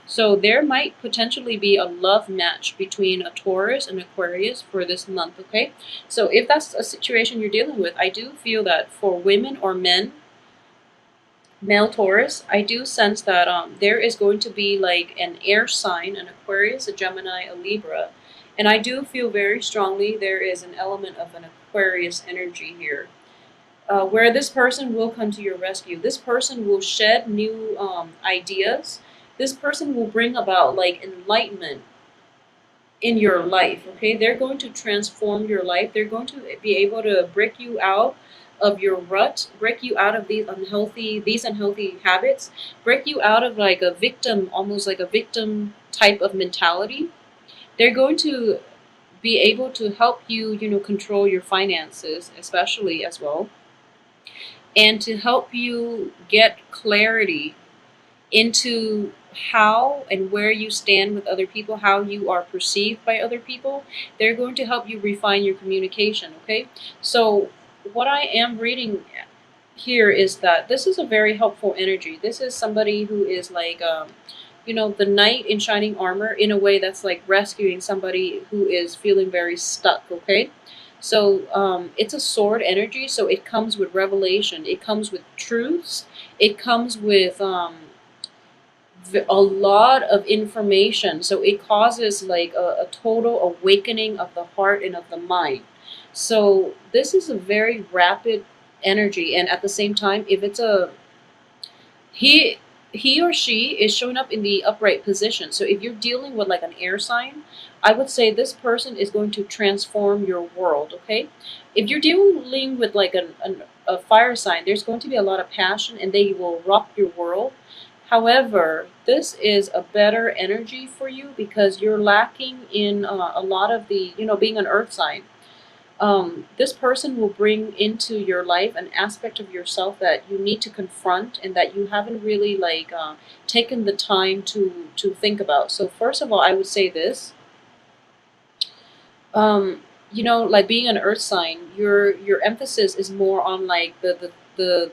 So there might potentially be a love match between a Taurus and Aquarius for this month, okay? So if that's a situation you're dealing with, I do feel that for women or men, male Taurus, I do sense that there is going to be like an air sign, an Aquarius, a Gemini, a Libra. And I do feel very strongly there is an element of an Aquarius energy here, where this person will come to your rescue. This person will shed new ideas. This person will bring about like enlightenment in your life. Okay, they're going to transform your life. They're going to be able to break you out of your rut, break you out of these unhealthy habits, break you out of like a victim, almost like a victim type of mentality. They're going to be able to help you, control your finances, especially as well, and to help you get clarity into how and where you stand with other people, how you are perceived by other people. They're going to help you refine your communication, okay? So, what I am reading here is that this is a very helpful energy. This is somebody who is like, the knight in shining armor in a way that's like rescuing somebody who is feeling very stuck, okay? So it's a sword energy, so it comes with revelation, it comes with truths, it comes with a lot of information. So it causes like a total awakening of the heart and of the mind. So this is a very rapid energy, and at the same time, if it's a he he or she is showing up in the upright position. So if you're dealing with like an air sign, I would say this person is going to transform your world, okay? If you're dealing with like a fire sign, there's going to be a lot of passion and they will rock your world. However, this is a better energy for you because you're lacking in a lot of the, being an earth sign. This person will bring into your life an aspect of yourself that you need to confront and that you haven't really like taken the time to think about. So first of all, I would say this. Like being an earth sign, your emphasis is more on like the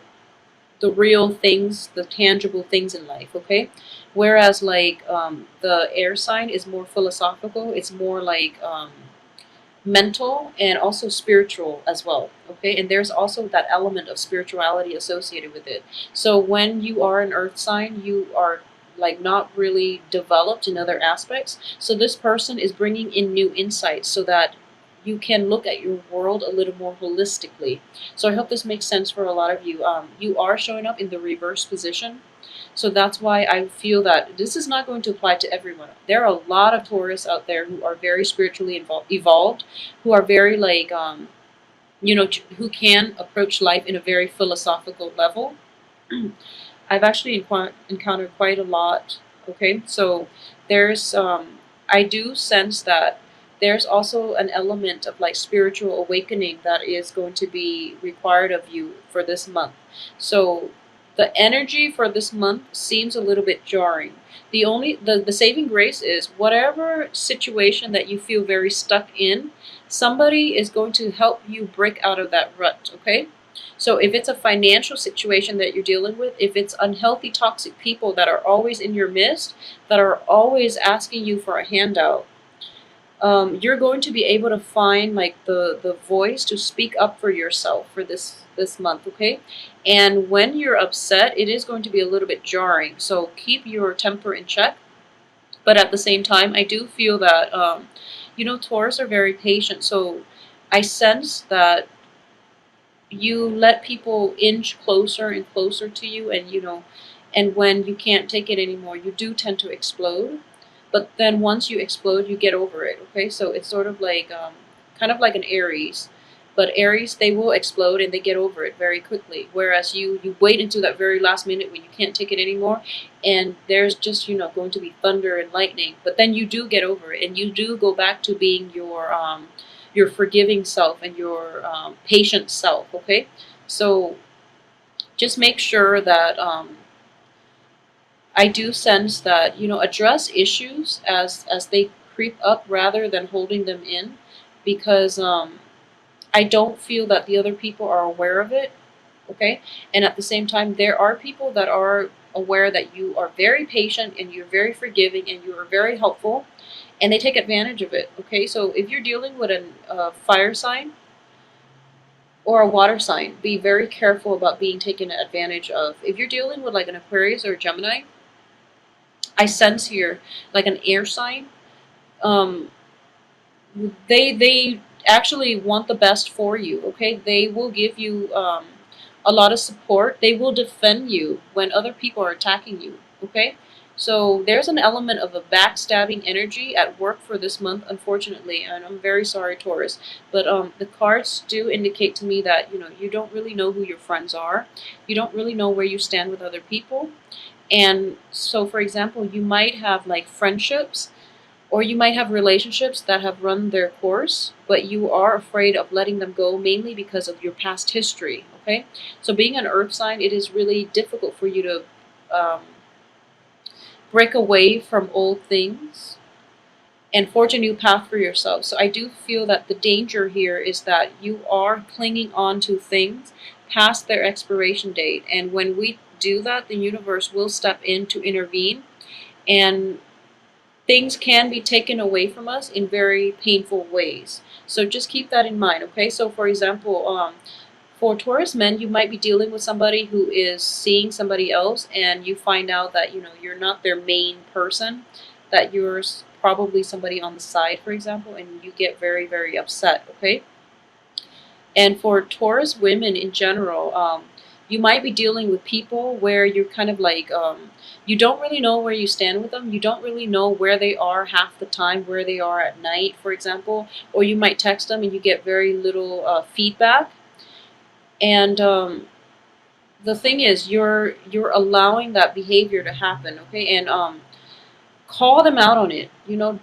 real things, the tangible things in life, okay? Whereas like the air sign is more philosophical, it's more like mental and also spiritual as well, okay? And there's also that element of spirituality associated with it. So when you are an earth sign, you are like not really developed in other aspects. So this person is bringing in new insights so that you can look at your world a little more holistically. So I hope this makes sense for a lot of you. You are showing up in the reverse position, so that's why I feel that this is not going to apply to everyone. There are a lot of Taurus out there who are very spiritually evolved, who are very like, who can approach life in a very philosophical level. I've actually encountered quite a lot. Okay, so there's, I do sense that there's also an element of like spiritual awakening that is going to be required of you for this month. So the energy for this month seems a little bit jarring. The saving grace is whatever situation that you feel very stuck in, somebody is going to help you break out of that rut, okay? So if it's a financial situation that you're dealing with, if it's unhealthy, toxic people that are always in your midst, that are always asking you for a handout, you're going to be able to find like the voice to speak up for yourself for this month, okay? And when you're upset, it is going to be a little bit jarring. So keep your temper in check. But at the same time, I do feel that Taurus are very patient. So I sense that you let people inch closer and closer to you, and and when you can't take it anymore, you do tend to explode. But then once you explode, you get over it, okay? So it's sort of like kind of like an Aries. But Aries, they will explode and they get over it very quickly, whereas you wait until that very last minute when you can't take it anymore, and there's just going to be thunder and lightning, but then you do get over it and you do go back to being your forgiving self and your patient self, okay? So just make sure that I do sense that address issues as they creep up rather than holding them in, because I don't feel that the other people are aware of it, okay? And at the same time, there are people that are aware that you are very patient and you're very forgiving and you are very helpful, and they take advantage of it. Okay, so if you're dealing with a fire sign or a water sign, be very careful about being taken advantage of. If you're dealing with like an Aquarius or a Gemini, I sense here like an air sign. Um, they actually want the best for you. Okay, they will give you a lot of support. They will defend you when other people are attacking you. Okay, so there's an element of a backstabbing energy at work for this month, unfortunately, and I'm very sorry, Taurus. But the cards do indicate to me that you don't really know who your friends are. You don't really know where you stand with other people. And so, for example, you might have like friendships or you might have relationships that have run their course, but you are afraid of letting them go mainly because of your past history. Okay? So, being an earth sign, it is really difficult for you to um, break away from old things and forge a new path for yourself. So, I do feel that the danger here is that you are clinging on to things past their expiration date. And when we do that, the universe will step in to intervene, and things can be taken away from us in very painful ways. So just keep that in mind, okay? So for example, for Taurus men, you might be dealing with somebody who is seeing somebody else, and you find out that you're not their main person, that you're probably somebody on the side, for example, and you get very, very upset, okay? And for Taurus women in general, you might be dealing with people where you're kind of like, you don't really know where you stand with them. You don't really know where they are half the time, where they are at night, for example. Or you might text them and you get very little feedback. And the thing is, you're allowing that behavior to happen, okay? And call them out on it.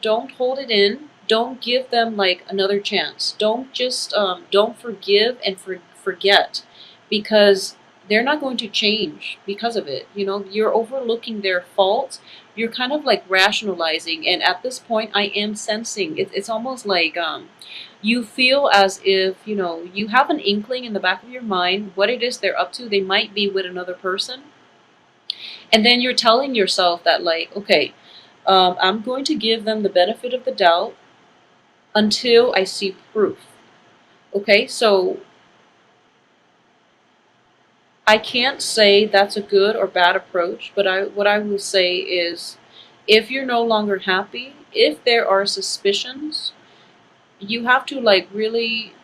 Don't hold it in. Don't give them like another chance. Don't just don't forgive and forget, because they're not going to change because of it. You're overlooking their faults. You're kind of like rationalizing, and at this point, I am sensing it's almost like you feel as if you have an inkling in the back of your mind what it is they're up to. They might be with another person, and then you're telling yourself that like, okay, I'm going to give them the benefit of the doubt until I see proof. Okay, so I can't say that's a good or bad approach, but what I will say is, if you're no longer happy, if there are suspicions, you have to like really,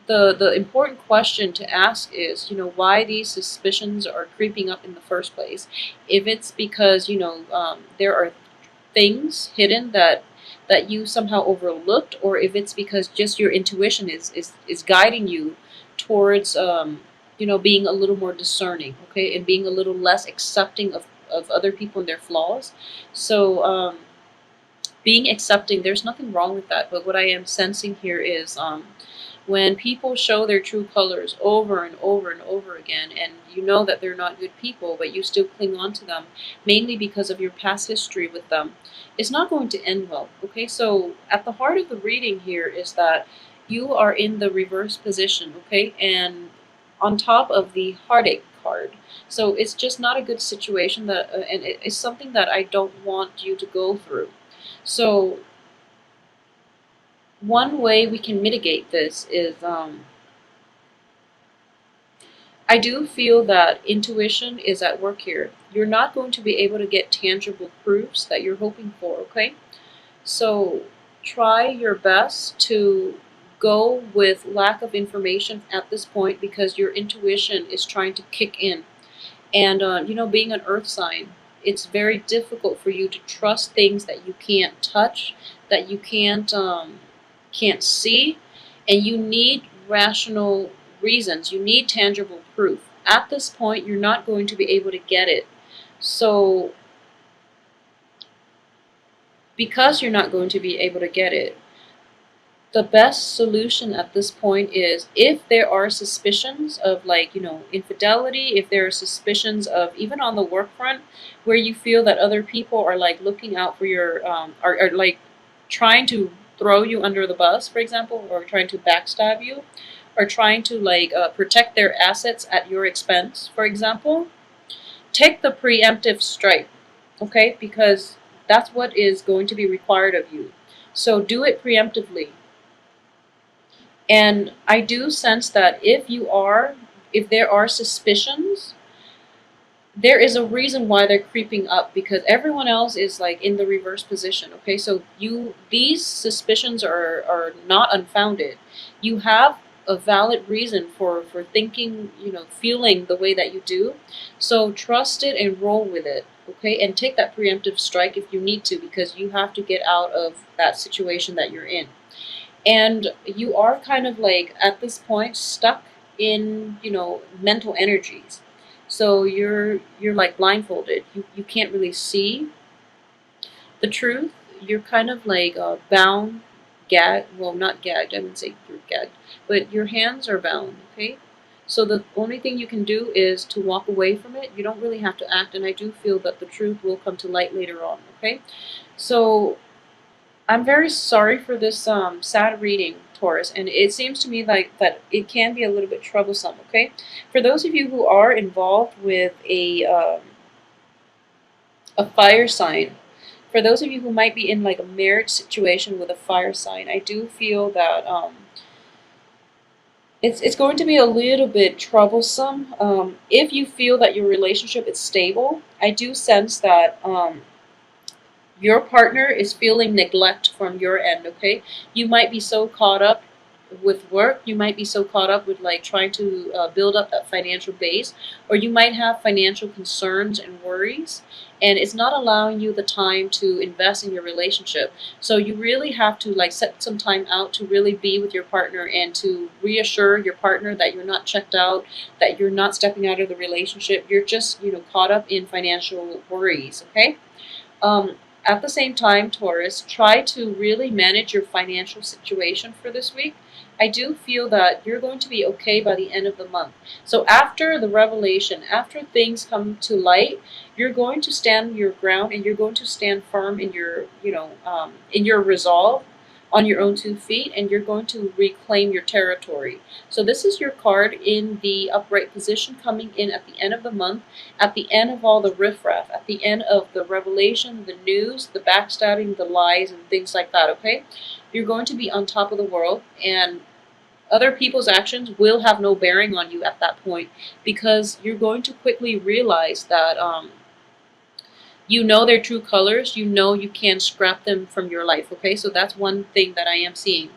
the important question to ask is, why these suspicions are creeping up in the first place. If it's because there are things hidden that you somehow overlooked, or if it's because just your intuition is guiding you towards being a little more discerning, okay, and being a little less accepting of other people and their flaws. So being accepting, there's nothing wrong with that, but what I am sensing here is when people show their true colors over and over and over again, and you know that they're not good people, but you still cling on to them, mainly because of your past history with them, it's not going to end well, okay? So at the heart of the reading here is that you are in the reverse position, okay? And on top of the heartache card. So it's just not a good situation, and it's something that I don't want you to go through. So one way we can mitigate this is I do feel that intuition is at work here. You're not going to be able to get tangible proofs that you're hoping for, okay? So try your best to go with lack of information at this point, because your intuition is trying to kick in. And, being an earth sign, it's very difficult for you to trust things that you can't touch, that you can't see, and you need rational reasons. You need tangible proof. At this point, you're not going to be able to get it. So, because you're not going to be able to get it, the best solution at this point is, if there are suspicions of like, infidelity, if there are suspicions of, even on the work front, where you feel that other people are like looking out for your, are like trying to throw you under the bus, for example, or trying to backstab you, or trying to like protect their assets at your expense, for example, take the preemptive strike, okay? Because that's what is going to be required of you. So do it preemptively. And I do sense that if there are suspicions, there is a reason why they're creeping up, because everyone else is like in the reverse position. Okay, so these suspicions are not unfounded. You have a valid reason for thinking, feeling the way that you do. So trust it and roll with it. Okay, and take that preemptive strike if you need to, because you have to get out of that situation that you're in. And you are kind of like at this point stuck in mental energies, so you're like blindfolded. You can't really see the truth. You're kind of like bound, gagged. Well, not gagged, I wouldn't say you're gagged, but your hands are bound. Okay, so the only thing you can do is to walk away from it. You don't really have to act, and I do feel that the truth will come to light later on. Okay, so I'm very sorry for this sad reading, Taurus, and it seems to me like that it can be a little bit troublesome. Okay, for those of you who are involved with a fire sign, for those of you who might be in like a marriage situation with a fire sign, I do feel that it's going to be a little bit troublesome. If you feel that your relationship is stable, I do sense that your partner is feeling neglect from your end. Okay, you might be so caught up with work, you might be so caught up with like trying to build up that financial base, or you might have financial concerns and worries, and it's not allowing you the time to invest in your relationship. So you really have to like set some time out to really be with your partner and to reassure your partner that you're not checked out, that you're not stepping out of the relationship, you're just caught up in financial worries. Okay, um, at the same time, Taurus, try to really manage your financial situation for this week. I do feel that you're going to be okay by the end of the month. So after the revelation, after things come to light, you're going to stand your ground and you're going to stand firm in in your resolve, on your own 2 feet, and you're going to reclaim your territory. So this is your card in the upright position, coming in at the end of the month, at the end of all the riffraff, at the end of the revelation, the news, the backstabbing, the lies, and things like that. Okay, you're going to be on top of the world, and other people's actions will have no bearing on you at that point, because you're going to quickly realize that their true colors. You can scrap them from your life. Okay, so that's one thing that I am seeing.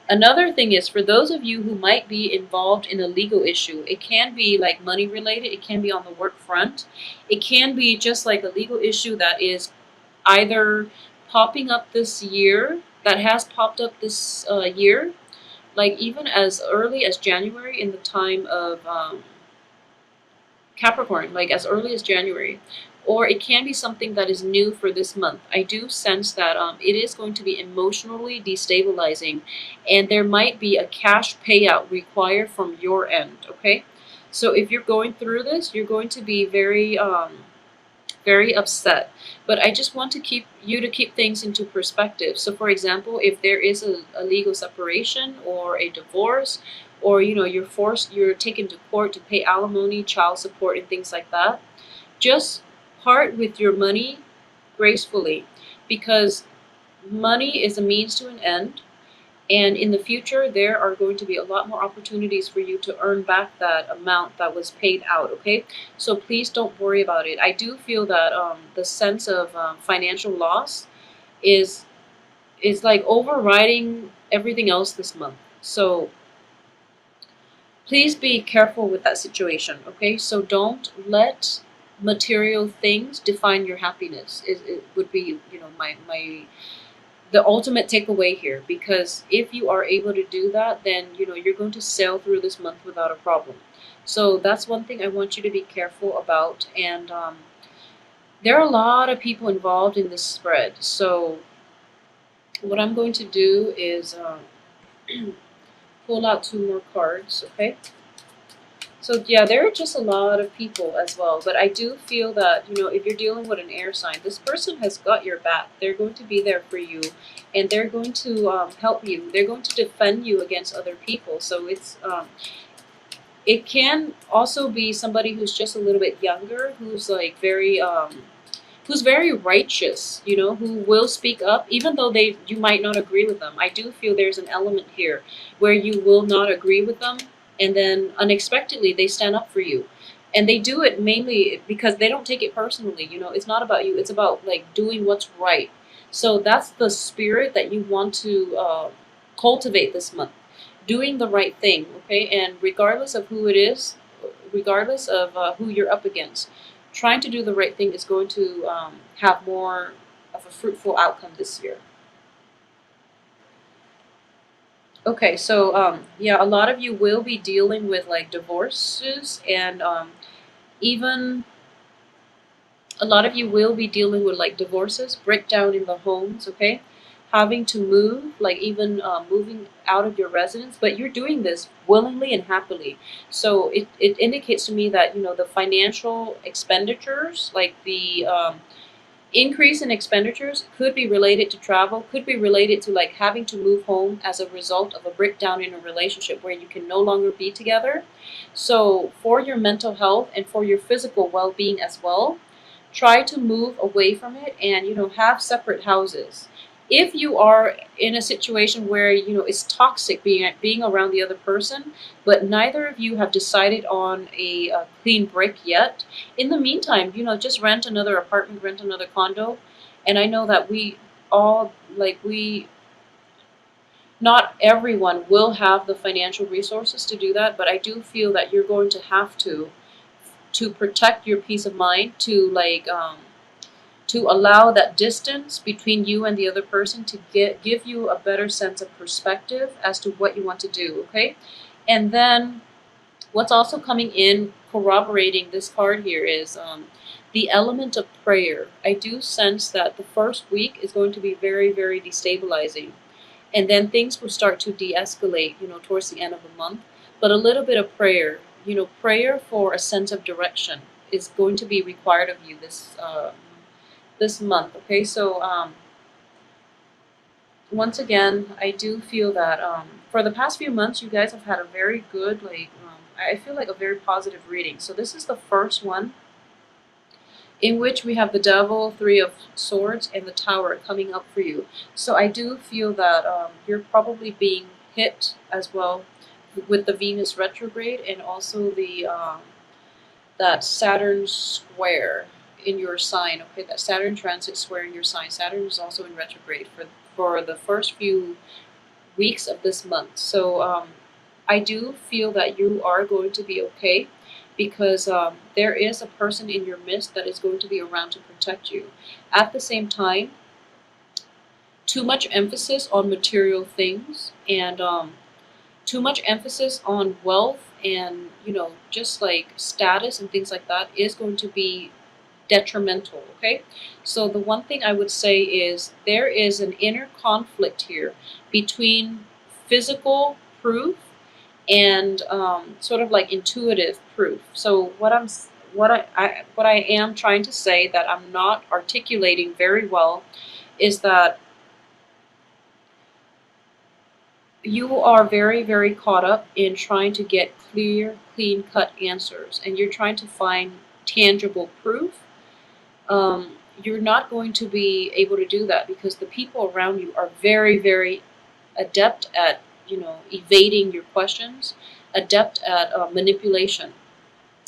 Another thing is, for those of you who might be involved in a legal issue, it can be like money related, it can be on the work front, it can be just like a legal issue that is either popping up this year, that has popped up this year, like even as early as January, in the time of Capricorn, like as early as January. Or it can be something that is new for this month. I do sense that it is going to be emotionally destabilizing, and there might be a cash payout required from your end. Okay, so if you're going through this, you're going to be very upset. But I just want to keep things into perspective. So for example, if there is a legal separation or a divorce, or you're taken to court to pay alimony, child support, and things like that, just part with your money gracefully, because money is a means to an end, and in the future there are going to be a lot more opportunities for you to earn back that amount that was paid out. Okay, so please don't worry about it. I do feel that the sense of financial loss is like overriding everything else this month. So please be careful with that situation. Okay, so don't let material things define your happiness. It would be my the ultimate takeaway here, because if you are able to do that, then you're going to sail through this month without a problem. So that's one thing I want you to be careful about. And there are a lot of people involved in this spread, so what I'm going to do is pull out 2 more cards. Okay, so yeah, there are just a lot of people as well, but I do feel that, if you're dealing with an air sign, this person has got your back. They're going to be there for you, and they're going to help you. They're going to defend you against other people. So it can also be somebody who's just a little bit younger, who's like who's very righteous, you know, who will speak up even though they you might not agree with them. I do feel there's an element here where you will not agree with them, and then unexpectedly they stand up for you. And they do it mainly because they don't take it personally, you know. It's not about you, it's about like doing what's right. So that's the spirit that you want to cultivate this month, doing the right thing, okay? And regardless of who it is, regardless of who you're up against, trying to do the right thing is going to have more of a fruitful outcome this year. Okay, so yeah, a lot of you will be dealing with like divorces, and even a lot of you will be dealing with like divorces, breakdown in the homes, okay? Having to move, like even moving out of your residence, but you're doing this willingly and happily. So it indicates to me that, you know, the financial expenditures, like the increase in expenditures could be related to travel, could be related to like having to move home as a result of a breakdown in a relationship where you can no longer be together. So for your mental health and for your physical well-being as well, try to move away from it and, you know, have separate houses. If you are in a situation where, you know, it's toxic being around the other person, but neither of you have decided on a clean break yet, in the meantime, you know, just rent another apartment, rent another condo. And I know that we all, like, we, not everyone will have the financial resources to do that, but I do feel that you're going to have to protect your peace of mind, to allow that distance between you and the other person to give you a better sense of perspective as to what you want to do, okay? And then what's also coming in corroborating this card here is the element of prayer. I do sense that the first week is going to be very, very destabilizing. And then things will start to de-escalate, you know, towards the end of the month. But a little bit of prayer, you know, prayer for a sense of direction is going to be required of you this month. Okay, so once again, I do feel that for the past few months, you guys have had a very good, like, I feel like a very positive reading. So this is the first one in which we have the Devil, Three of Swords, and the Tower coming up for you. So I do feel that you're probably being hit as well with the Venus retrograde and also the that Saturn square in your sign. Okay, that Saturn transit square in your sign. Saturn is also in retrograde for the first few weeks of this month. So I do feel that you are going to be okay because there is a person in your midst that is going to be around to protect you. At the same time, too much emphasis on material things and too much emphasis on wealth and, you know, just like status and things like that is going to be detrimental, okay? So the one thing I would say is there is an inner conflict here between physical proof and sort of like intuitive proof. So what I am trying to say that I'm not articulating very well is that you are very, very caught up in trying to get clear, clean cut answers, and you're trying to find tangible proof. You're not going to be able to do that because the people around you are very, very adept at, you know, evading your questions, adept at manipulation.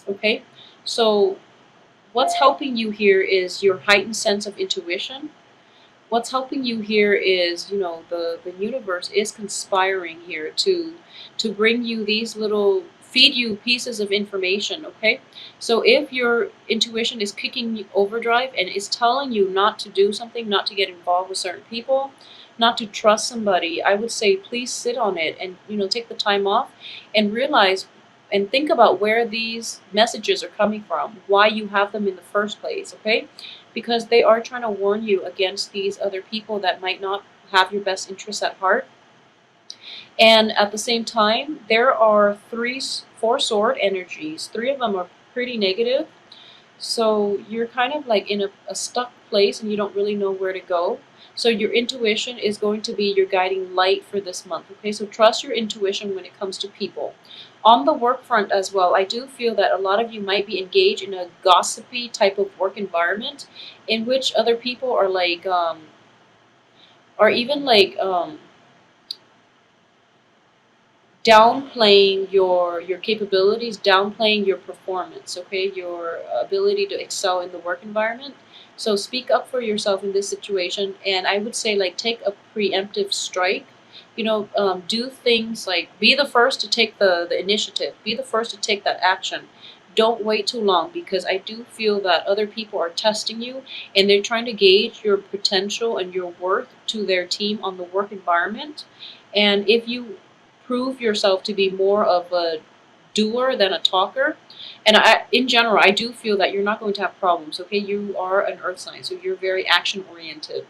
Okay, so what's helping you here is your heightened sense of intuition. What's helping you here is, you know, the universe is conspiring here to bring you these little, feed you pieces of information, okay? So if your intuition is kicking you overdrive and is telling you not to do something, not to get involved with certain people, not to trust somebody, I would say please sit on it and, you know, take the time off and realize and think about where these messages are coming from, why you have them in the first place, okay? Because they are trying to warn you against these other people that might not have your best interests at heart. And at the same time, there are four sword energies. Three of them are pretty negative. So you're kind of like in a stuck place and you don't really know where to go. So your intuition is going to be your guiding light for this month. Okay, so trust your intuition when it comes to people. On the work front as well, I do feel that a lot of you might be engaged in a gossipy type of work environment in which other people are like, or even like, downplaying your capabilities, downplaying your performance, okay, your ability to excel in the work environment. So speak up for yourself in this situation, and I would say like take a preemptive strike. Do things like be the first to take the initiative, be the first to take that action. Don't wait too long, because I do feel that other people are testing you and they're trying to gauge your potential and your worth to their team on the work environment. And if you prove yourself to be more of a doer than a talker. And in general, I do feel that you're not going to have problems. Okay, you are an earth sign, so you're very action oriented.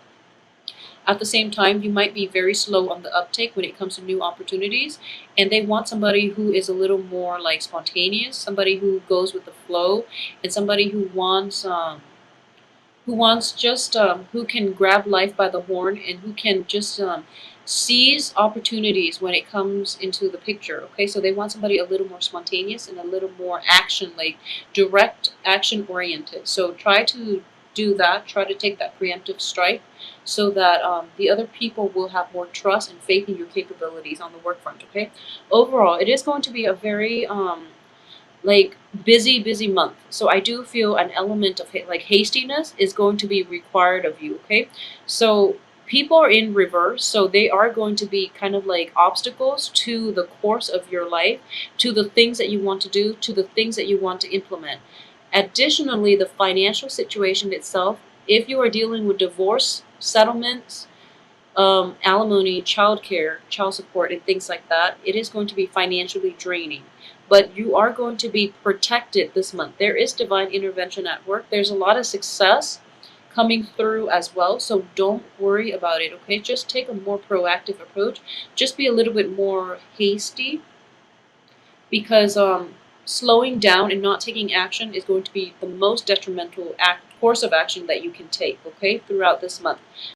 At the same time, you might be very slow on the uptake when it comes to new opportunities, and they want somebody who is a little more like spontaneous, somebody who goes with the flow, and somebody who wants just who can grab life by the horn and who can just seize opportunities when it comes into the picture. Okay, so they want somebody a little more spontaneous and a little more action, like direct action oriented. So try to do that. Try to take that preemptive strike so that the other people will have more trust and faith in your capabilities on the work front. Okay, overall, it is going to be a very like busy month. So I do feel an element of like hastiness is going to be required of you. Okay, so people are in reverse, so they are going to be kind of like obstacles to the course of your life, to the things that you want to do, to the things that you want to implement. Additionally, the financial situation itself, if you are dealing with divorce settlements, alimony, childcare, child support, and things like that, it is going to be financially draining. But you are going to be protected this month. There is divine intervention at work. There's a lot of success coming through as well. So don't worry about it, okay? Just take a more proactive approach. Just be a little bit more hasty, because slowing down and not taking action is going to be the most detrimental course of action that you can take, okay, throughout this month.